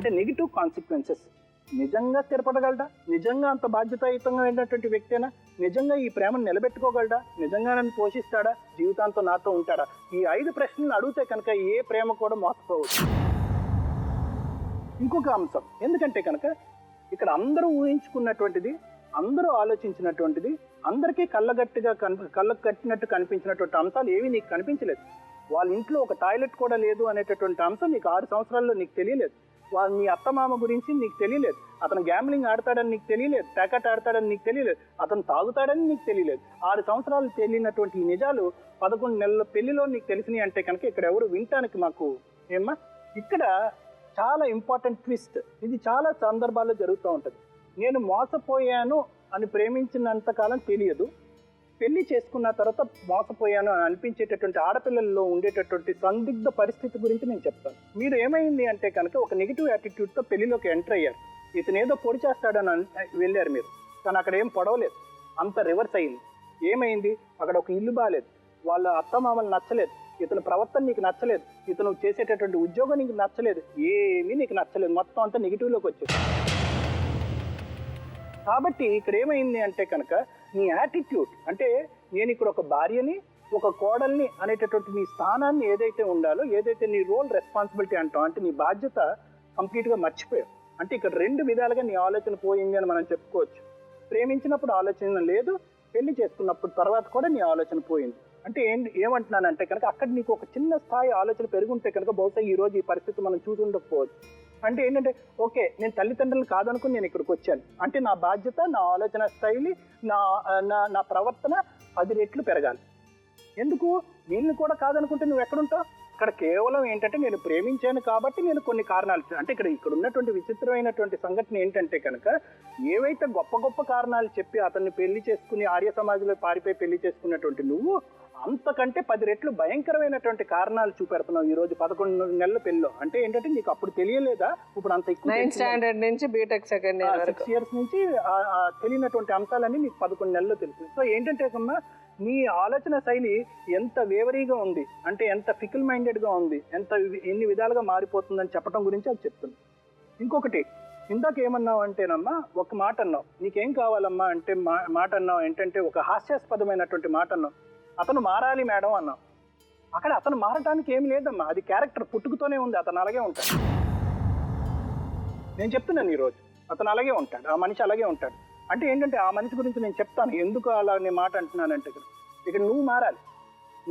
అంటే negative consequences. నిజంగా స్థిరపడగలడా? నిజంగా అంత బాధ్యతాయుతంగా అయినటువంటి వ్యక్తేనా? నిజంగా ఈ ప్రేమను నిలబెట్టుకోగలడా? నిజంగా నన్ను పోషిస్తాడా? జీవితాంతం నాతో ఉంటాడా? ఈ 5 ప్రశ్నలు అడిగితే కనుక ఏ ప్రేమ కూడా మోసపోవచ్చు. ఇంకొక అంశం, ఎందుకంటే కనుక ఇక్కడ అందరూ ఊహించుకున్నటువంటిది, అందరూ ఆలోచించినటువంటిది, అందరికీ కళ్ళకు కట్టినట్టు కనిపించినటువంటి అంశాలు ఏవి నీకు కనిపించలేదు. వాళ్ళ ఇంట్లో ఒక టాయిలెట్ కూడా లేదు అనేటటువంటి అంశం నీకు 6 సంవత్సరాల్లో నీకు తెలియలేదు. వాళ్ళ నీ అత్తమామ గురించి నీకు తెలియలేదు. అతను గ్యాంబ్లింగ్ ఆడతాడని నీకు తెలియలేదు. ప్యాకెట్ ఆడతాడని నీకు తెలియలేదు. అతను తాగుతాడని నీకు తెలియలేదు. 6 సంవత్సరాలు తెలియనటువంటి ఈ నిజాలు 11 నెలల పెళ్లిలో నీకు తెలిసినాయి అంటే కనుక ఇక్కడ ఎవరు వినటానికి మాకు ఏమ్మా? ఇక్కడ చాలా ఇంపార్టెంట్ ట్విస్ట్. ఇది చాలా సందర్భాల్లో జరుగుతూ ఉంటుంది. నేను మోసపోయాను అని ప్రేమించినంతకాలం తెలియదు, పెళ్లి చేసుకున్న తర్వాత మోసపోయాను అని అనిపించేటటువంటి ఆడపిల్లల్లో ఉండేటటువంటి సందిగ్ధ పరిస్థితి గురించి నేను చెప్తాను. మీరు ఏమైంది అంటే కనుక ఒక నెగిటివ్ యాటిట్యూడ్తో పెళ్లిలోకి ఎంటర్ అయ్యారు. ఇతను ఏదో పొడి చేస్తాడని వెళ్ళారు మీరు, కానీ అక్కడ ఏం పొడవలేదు, అంత రివర్స్ అయింది. ఏమైంది? అక్కడ ఒక ఇల్లు బాగాలేదు, వాళ్ళ అత్తమామలు నచ్చలేదు, ఇతను ప్రవర్తన నీకు నచ్చలేదు, ఇతను చేసేటటువంటి ఉద్యోగం నీకు నచ్చలేదు, ఏమీ నీకు నచ్చలేదు, మొత్తం అంతా నెగిటివ్లోకి వచ్చేది. కాబట్టి ఇక్కడ ఏమైంది అంటే కనుక నీ యాటిట్యూడ్, అంటే నేను ఇక్కడ ఒక భార్యని, ఒక కోడల్ని అనేటటువంటి నీ స్థానాన్ని ఏదైతే ఉండాలో, ఏదైతే నీ రోల్ రెస్పాన్సిబిలిటీ అంటాం, అంటే నీ బాధ్యత కంప్లీట్గా మర్చిపోయావు. అంటే ఇక్కడ 2 విధాలుగా నీ ఆలోచన పోయింది అని మనం చెప్పుకోవచ్చు. ప్రేమించినప్పుడు ఆలోచన లేదు, పెళ్లి చేసుకున్నప్పుడు తర్వాత కూడా నీ ఆలోచన పోయింది. అంటే ఏమంటున్నానంటే కనుక అక్కడ నీకు ఒక చిన్న స్థాయి ఆలోచన పెరుగుంటే కనుక బహుశా ఈ రోజు ఈ పరిస్థితి మనం చూసి ఉండకపోవచ్చు. అంటే ఏంటంటే ఓకే, నేను తల్లిదండ్రులు కాదనుకుని నేను ఇక్కడికి వచ్చాను అంటే నా బాధ్యత, నా ఆలోచన శైలి, నా ప్రవర్తన 10 రెట్లు పెరగాలి. ఎందుకు? వీళ్ళని కూడా కాదనుకుంటే నువ్వు ఎక్కడుంటావు? ఇక్కడ కేవలం ఏంటంటే నేను ప్రేమించాను కాబట్టి నేను కొన్ని కారణాలు, అంటే ఇక్కడ ఉన్నటువంటి విచిత్రమైనటువంటి సంఘటన ఏంటంటే కనుక ఏవైతే గొప్ప గొప్ప కారణాలు చెప్పి అతన్ని పెళ్లి చేసుకుని ఆర్య సమాజంలో పారిపోయి పెళ్లి చేసుకున్నటువంటి నువ్వు అంతకంటే 10 రెట్లు భయంకరమైనటువంటి కారణాలు చూపెడుతున్నావు ఈ రోజు 11 నెలల పెళ్ళిలో. అంటే ఏంటంటే నీకు అప్పుడు తెలియలేదా? ఇప్పుడు అంత ఎక్కువ 9th స్టాండర్డ్ నుంచి బీటెక్ సెకండ్ ఇయర్ 6 years నుంచి తెలియనటువంటి అంశాలన్నీ నీకు 11 నెలల్లో తెలుసు. సో ఏంటంటే కన్నా నీ ఆలోచన శైలి ఎంత వేవరీగా ఉంది, అంటే ఎంత ఫికల్ మైండెడ్గా ఉంది, ఎన్ని విధాలుగా మారిపోతుందని చెప్పడం గురించి అది చెప్తుంది. ఇంకొకటి, ఇందాక ఏమన్నావు అంటేనమ్మా, ఒక మాట అన్నావు, నీకేం కావాలమ్మా అంటే మాట అన్నావు ఏంటంటే ఒక హాస్యాస్పదమైనటువంటి మాట అన్నావు, అతను మారాలి మేడం అన్నావు. అక్కడ అతను మారడానికి ఏమి లేదమ్మా, అది క్యారెక్టర్ పుట్టుకతోనే ఉంది, అతను అలాగే ఉంటాడు. నేను చెప్తున్నాను ఈరోజు అతను అలాగే ఉంటాడు, ఆ మనిషి అలాగే ఉంటాడు. అంటే ఏంటంటే ఆ మనిషి గురించి నేను చెప్తాను ఎందుకు అలా నేను మాట అంటున్నానంటే ఇక్కడ నువ్వు మారాలి,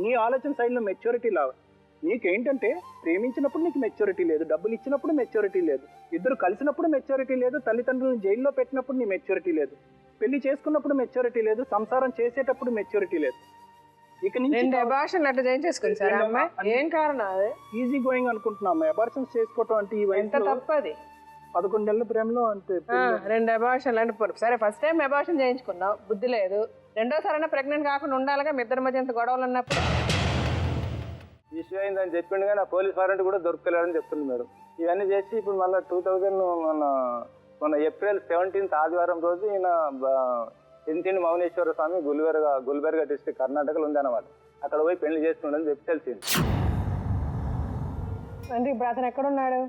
నీ ఆలోచన శైలిలో మెచ్యూరిటీ రావాలి. నీకేంటంటే ప్రేమించినప్పుడు నీకు మెచ్యూరిటీ లేదు, డబ్బులు ఇచ్చినప్పుడు మెచ్యూరిటీ లేదు, ఇద్దరు కలిసినప్పుడు మెచ్యూరిటీ లేదు, తల్లిదండ్రులను జైల్లో పెట్టినప్పుడు నీ మెచ్యూరిటీ లేదు, పెళ్లి చేసుకున్నప్పుడు మెచ్యూరిటీ లేదు, సంసారం చేసేటప్పుడు మెచ్యూరిటీ లేదు. ఇక నుంచి అబార్షన్ అట్లా చేయించేసుకుంది సార్ అమ్మాయి, ఏం కారణం? అదే ఈజీ గోయింగ్ అనుకుంటున్నా అమ్మాయి. అబార్షన్స్ చేసుకోవటం అంటే ఈ వయసులో తప్పది. 11 నెలల ప్రేమలో అంటే 2 అబార్షన్లు అంటే సరే, ఫస్ట్ టైం అబార్షన్ చేయించుకున్నావు, బుద్ధి లేదు, రెండోసారైనా ప్రెగ్నెంట్ కాకుండా ఉండాలిగా, మీ ఇద్దరి మధ్య ఎంత గొడవలు ఉన్నప్పుడు. ఇష్యూ అయిందని చెప్పిండు కానీ ఆ పోలీస్ వారెంట్ కూడా దొరకలేదని చెప్తుంది మేడం. ఇవన్నీ చేసి ఇప్పుడు మళ్ళీ 2000 మన ఏప్రిల్ 17th ఆదివారం రోజు ఈయన ఎంతిండి మౌనేశ్వర స్వామి గుల్బర్గా డిస్ట్రిక్ట్ కర్ణాటకలో ఉంది అన్నమాట. అక్కడ పోయి పెళ్లి చేసుకుండని చెప్పి తెలిసింది. అంటే ఇప్పుడు అతను ఎక్కడున్నాడు?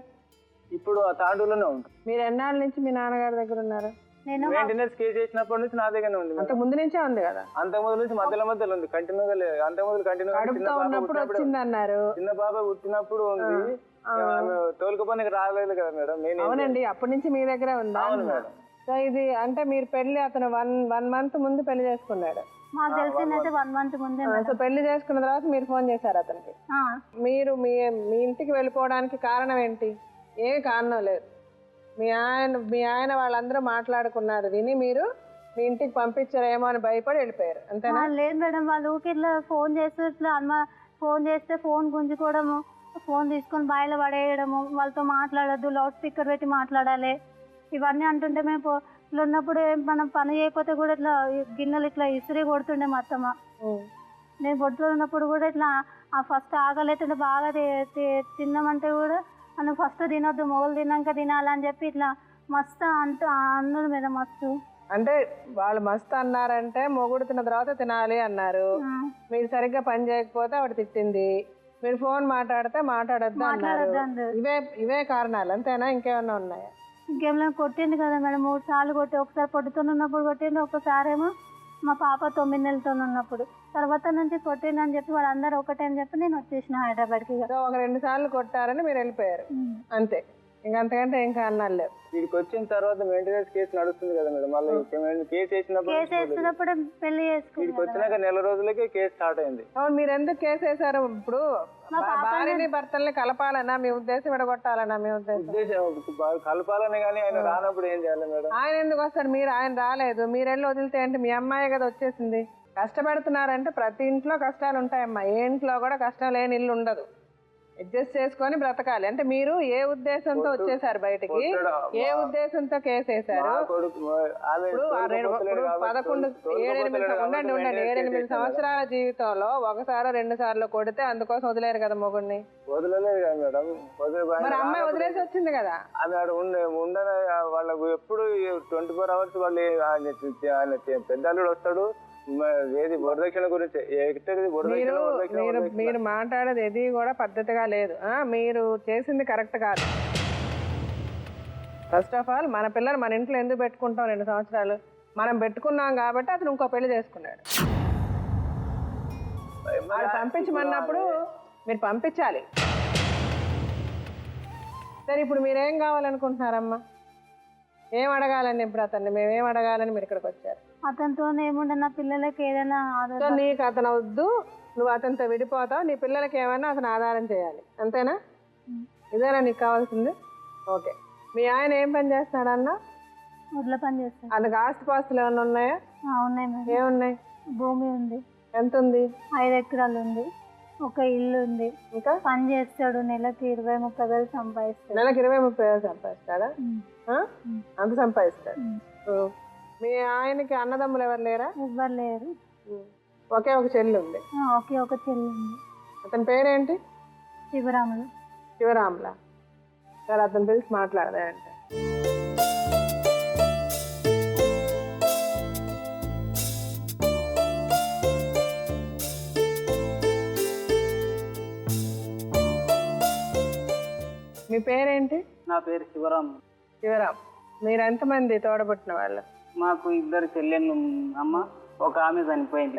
ఇప్పుడు ఆ తాండూరులోనే ఉంది. మీరు ఎన్నాళ్ళ నుంచి మీ నాన్నగారి దగ్గర ఉన్నారు? మెయింటెనెన్స్ కేసు చేసినప్పటి నుంచి నా దగ్గరనే ఉంది. అంత ముందు నుంచే ఉంది కదా? అంత ముందు నుంచి మధ్యలో ఉంది, కంటిన్యూగా లేదు. అంత ముందు కంటిన్యూగా చిన్న బాబా పుట్టినప్పుడు ఉంది, తోలుకపోనికి రాలేదు కదా మేడం. అవునండి, అప్పటి నుంచి మీ దగ్గర ఉందా? అవును మేడం. సో ఇది అంటే మీరు పెళ్లి అతను 1 month ముందు పెళ్లి చేసుకున్నాడు. మాకు తెలిసిందైతే 1 month ముందే. సో పెళ్లి చేసుకున్న తర్వాత మీరు ఫోన్ చేశారు అతనికి. మీరు మీ ఇంటికి వెళ్ళిపోవడానికి కారణం ఏంటి? ఏ కారణం లేదు, మీ ఆయన వాళ్ళందరూ మాట్లాడుకున్నారు విని మీరు మీ ఇంటికి పంపించారేమో అని భయపడి వెళ్ళిపోయారు, అంతేనా? లేదు మేడం, వాళ్ళు ఊరికి ఇట్లా ఫోన్ చేస్తూ ఇట్లా ఫోన్ చేస్తే ఫోన్ గుంజుకోవడము, ఫోన్ తీసుకొని బాయిలో పడేయడము, వాళ్ళతో మాట్లాడద్దు, లౌడ్ స్పీకర్ పెట్టి మాట్లాడాలి, ఇవన్నీ అంటుంటే మేము ఇట్లా ఉన్నప్పుడు మనం పని చేయకపోతే కూడా ఇట్లా గిన్నెలు ఇట్లా ఇసిరి కొడుతుండే మా అత్తమ్మ. నేను పొట్టులో ఉన్నప్పుడు కూడా ఇట్లా ఫస్ట్ ఆకలి అవుతుంటే బాగా తిన్నామంటే కూడా నువ్వు ఫస్ట్ తినొద్దు, మొగలు తిన్నాక తినాలని చెప్పి ఇట్లా మస్తు అన్నది మీద మస్తు. అంటే వాళ్ళు మస్తు అన్నారంటే మొగుడు తిన్న తర్వాత తినాలి అన్నారు, మీరు సరిగ్గా పని చేయకపోతే ఆవిడ తిట్టింది, మీరు ఫోన్ మాట్లాడితే మాట్లాడొద్దు అన్నారు. మాట్లాడొద్దు. ఇవే కారణాలు అంతేనా, ఇంకేమన్నా ఉన్నాయా? ఇంకేమైనా కొట్టిండు కదా మేడం, 3 సార్లు కొట్టి, ఒకసారి పొట్టుతో ఉన్నప్పుడు కొట్టిండు, ఒకసారి ఏమో మా పాప 9 నెలలతో ఉన్నప్పుడు. తర్వాత నుంచి కొట్టిండు అని చెప్పి వాళ్ళందరూ ఒకటే అని చెప్పి నేను వచ్చేసిన హైదరాబాద్కి. సో ఒక 2 సార్లు కొట్టారని మీరు వెళ్ళిపోయారు అంతే, ఇంకంతకంటే ఏం కారణాలు లేవు. వీడికి వచ్చిన తర్వాత మెయింటెనెన్స్ కేసు నడుస్తుంది కదా మేడం, మళ్ళీ కేసు వేసినప్పుడు పెళ్లి వీడికి చేసుకున్నాను. వచ్చినాక నెల రోజులకే కేసు స్టార్ట్ అయింది. అవును, మీరు ఎందుకు కేసు వేశారు? ఇప్పుడు భార్యని భర్తల్ని కలపాలన్నా మీ ఉద్దేశం, విడగొట్టాలన్నా మీ ఉద్దేశం? కలపాలని కానీ ఆయన రానప్పుడు ఏం చేయాలి మేడం? ఆయన ఎందుకు వస్తారు? ఆయన రాలేదు, మీరు వెళ్ళి వదిలితే ఏంటి? మీ అమ్మాయి కదా వచ్చేసింది. కష్టపెడుతున్నారంటే ప్రతి ఇంట్లో కష్టాలు ఉంటాయమ్మా, ఏ ఇంట్లో కూడా కష్టం లేని ఇల్లు ఉండదు. అడ్జస్ట్ చేసుకొని బ్రతకాలి. అంటే మీరు ఏ ఉద్దేశంతో వచ్చేసారు బయటికి, ఏ ఉద్దేశంతో కేసు వేశారు? ఇప్పుడు 7-8 సంవత్సరాల జీవితంలో ఒకసారి 2 సార్లు కొడితే అందుకోసం వదిలేరు కదా మొగుడిని? వదలలేదు కదా మేడం. మరి అమ్మాయి వదిలేసి వచ్చింది కదా. ఆమె ఆడ ఉండని వాళ్ళకు ఎప్పుడు 24 hours వాళ్ళు ఆయన పెద్దల్లుడు వస్తాడు. ఏది వరదక్షిణ గురించి మీరు మాట్లాడేది ఏది కూడా పద్ధతిగా లేదు. మీరు చేసింది కరెక్ట్ కాదు. ఫస్ట్ ఆఫ్ ఆల్ మన పిల్లలు మన ఇంట్లో ఎందుకు పెట్టుకుంటాం? 2 సంవత్సరాలు మనం పెట్టుకున్నాం కాబట్టి అతను ఇంకో పెళ్లి చేసుకున్నాడు. వాళ్ళు పంపించమన్నప్పుడు మీరు పంపించాలి. సరే, ఇప్పుడు మీరేం కావాలనుకుంటున్నారమ్మా? ఏం అడగాలని? ఇప్పుడు అతన్ని మేమేం అడగాలని మీరు ఇక్కడికి వచ్చారు? అతనితో ఏముండే, నా పిల్లలకి ఏదైనా నీకు అతను వద్దు, నువ్వు అతనితో విడిపోతావు, నీ పిల్లలకి ఏమైనా అతను ఆధారం చేయాలి, అంతేనా? ఇదేనా నీకు కావాల్సింది? ఓకే. మీ ఆయన ఏం పని చేస్తున్నాడన్నా? వడ్ల పని చేస్తాడు. అందుకు ఆస్తిపాస్తులు ఏమైనా ఉన్నాయా? ఉన్నాయి మేడం. ఏమున్నాయి? భూమి ఉంది. ఎంత ఉంది? 5 ఎకరాలు ఉంది, ఒక ఇల్లు ఉంది. ఇంకా పని చేస్తాడు, నెలకి 20-30 వేలు సంపాదిస్తాడు. నెలకి 20-30 వేలు సంపాదిస్తాడా? అంత సంపాదిస్తాడు. మీ ఆయనకి అన్నదమ్ములు ఎవరు లేరా? ఎవ్వరు లేరు. ఒకే ఒక చెల్లి ఉంది. ఒకే ఒక చెల్లి ఉంది. అతని పేరేంటి? శివరాములు. శివరాములా? సరే, అతను పిలిచి మాట్లాడదా అంటే. మీ పేరేంటి? నా పేరు శివరామ్. శివరామ్, మీరు ఎంతమంది తోడబుట్టిన వాళ్ళు? మాకు 2 చెల్లెళ్ళు అమ్మ, ఒక ఆమె చనిపోయింది.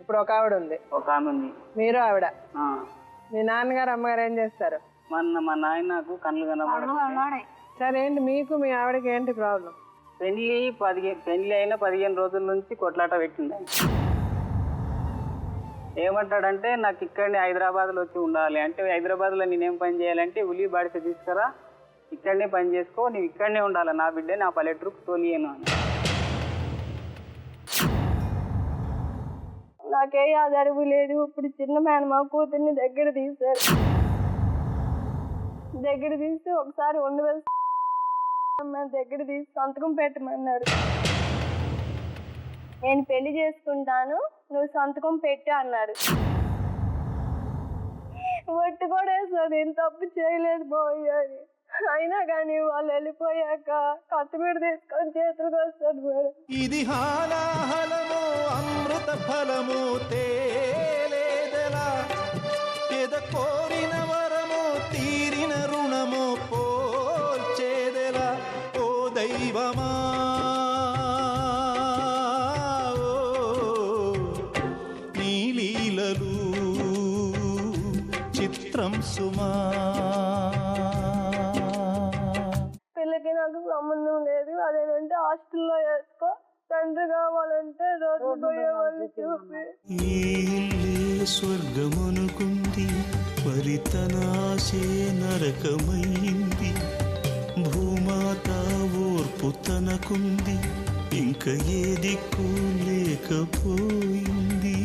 ఇప్పుడు ఒక ఆవిడ ఉంది. ఒక ఆమె ఉంది. మీరు ఆవిడ. మీ నాన్నగారు అమ్మగారు ఏం చేస్తారు? మా నాయనకు కళ్ళు కనబడ. సరే, ఏంటి మీకు మీ ఆవిడకి ఏంటి ప్రాబ్లం? పెళ్లి అయిన 15 రోజుల నుంచి కొట్లాట పెట్టింది. ఏమంటాడంటే, నాకు ఇక్కడనే హైదరాబాద్లో వచ్చి ఉండాలి అంటే, హైదరాబాద్లో నేనేం పని చేయాలంటే, ఉలి బాడిస తీసుకురా, ఇక్కడనే పని చేసుకో, నువ్వు ఇక్కడనే ఉండాలి, నా బిడ్డ నా పల్లెటూరుకు తోలియను అని. నాకే ఆధారము లేదు. ఇప్పుడు చిన్న మేనమా కూతుర్ని దగ్గర తీశారు. దగ్గర తీసి ఒకసారి 2,000 దగ్గర తీసి సంతకం పెట్టమన్నారు. నేను పెళ్లి చేసుకుంటాను, నువ్వు సంతకం పెట్టు అన్నారు. ఒట్టు కూడా వేస్తుంది, నేను తప్పు చేయలేదు బాబు అని. అయినా కానీ వాళ్ళు వెళ్ళిపోయాక కత్తిమీద తీసుకొని చేతులకు వస్తాడు మేడం. ఇది హాలాహలము అమృత ఫలము తేలేదెలా, ఎద కోరిన వరము తీరిన రుణము పోల్చేదెలా, ఓ దైవమా నీ లీలలు చిత్రం సుమా. పిల్లకి నాకు సంబంధం లేదు, అదేనంటే హాస్టల్లో వేసుకో, తండ్రి కావాలంటే రోడ్డు పోయేవాళ్ళు చూపి. స్వర్గమనుకుంది పరితనాశే నరకమైంది, భూమాత ఓర్పు తనకుంది, ఇంక ఏ దిక్కు లేకపోయింది.